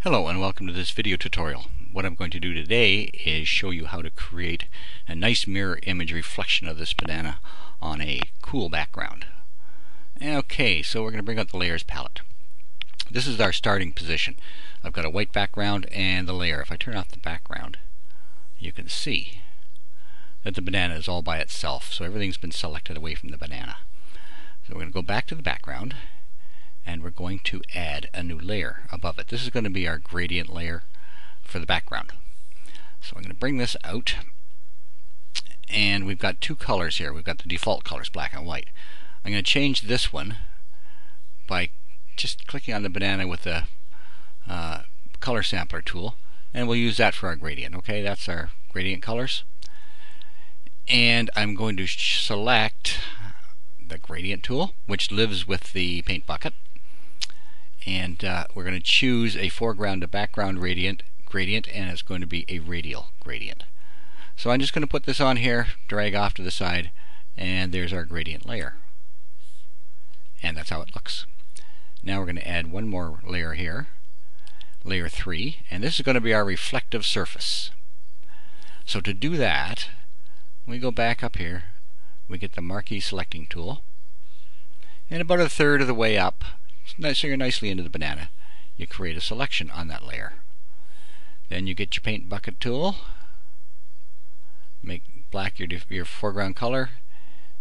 Hello and welcome to this video tutorial. What I'm going to do today is show you how to create a nice mirror image reflection of this banana on a cool background. Okay, so we're going to bring up the layers palette. This is our starting position. I've got a white background and the layer. If I turn off the background, you can see that the banana is all by itself. So everything's been selected away from the banana. So we're going to go back to the background and we're going to add a new layer above it. This is going to be our gradient layer for the background. So I'm going to bring this out, and we've got two colors here. We've got the default colors, black and white. I'm going to change this one by just clicking on the banana with the color sampler tool, and we'll use that for our gradient. Okay, that's our gradient colors. And I'm going to select the gradient tool, which lives with the paint bucket. And we're going to choose a foreground to background gradient, and it's going to be a radial gradient. So I'm just going to put this on here, drag off to the side, and there's our gradient layer. And that's how it looks. Now we're going to add one more layer here, layer 3, and this is going to be our reflective surface. So to do that, we go back up here, we get the marquee selecting tool, and about a third of the way up, so you're nicely into the banana, you create a selection on that layer. Then you get your paint bucket tool, make black your foreground color,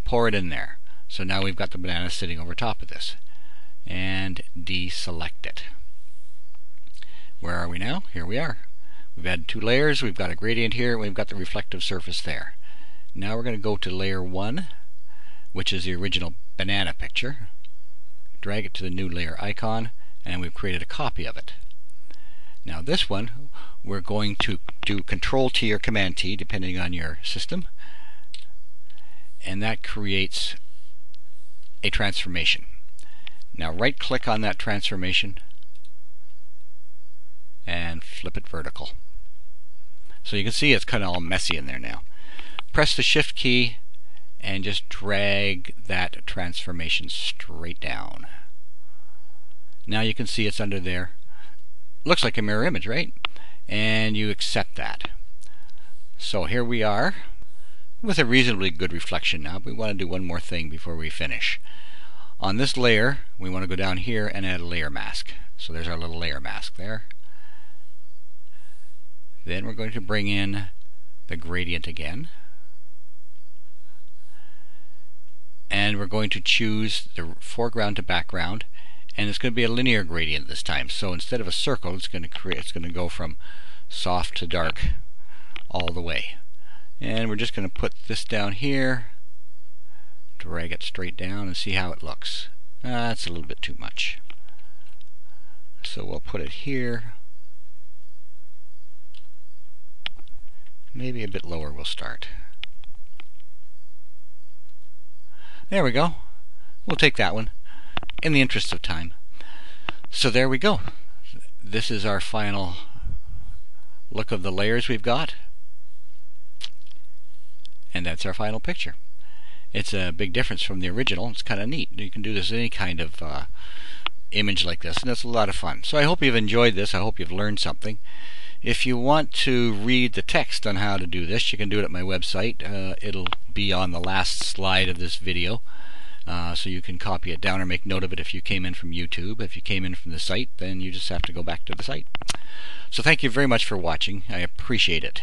pour it in there. So now we've got the banana sitting over top of this. And deselect it. Where are we now? Here we are. We've added two layers, we've got a gradient here, and we've got the reflective surface there. Now we're going to go to layer 1, which is the original banana picture. Drag it to the new layer icon, and we've created a copy of it. Now this one, we're going to do Control T or Command T, depending on your system, and that creates a transformation. Now right click on that transformation and flip it vertical. So you can see it's kind of all messy in there now. Press the Shift key and just drag that transformation straight down. Now you can see it's under there. Looks like a mirror image, right? And you accept that. So here we are with a reasonably good reflection now. We want to do one more thing before we finish. On this layer, we want to go down here and add a layer mask. So there's our little layer mask there. Then we're going to bring in the gradient again. And we're going to choose the foreground to background, and it's going to be a linear gradient this time. So instead of a circle, it's going to go from soft to dark all the way. And we're just going to put this down here, drag it straight down, and see how it looks. That's a little bit too much. So we'll put it here. Maybe a bit lower we'll start. There we go. We'll take that one in the interest of time. So there we go. This is our final look of the layers we've got. And that's our final picture. It's a big difference from the original. It's kind of neat. You can do this in any kind of image like this, and it's a lot of fun. So I hope you've enjoyed this. I hope you've learned something. If you want to read the text on how to do this, you can do it at my website. It'll be on the last slide of this video, so you can copy it down or make note of it if you came in from YouTube. If you came in from the site, then you just have to go back to the site. So thank you very much for watching. I appreciate it.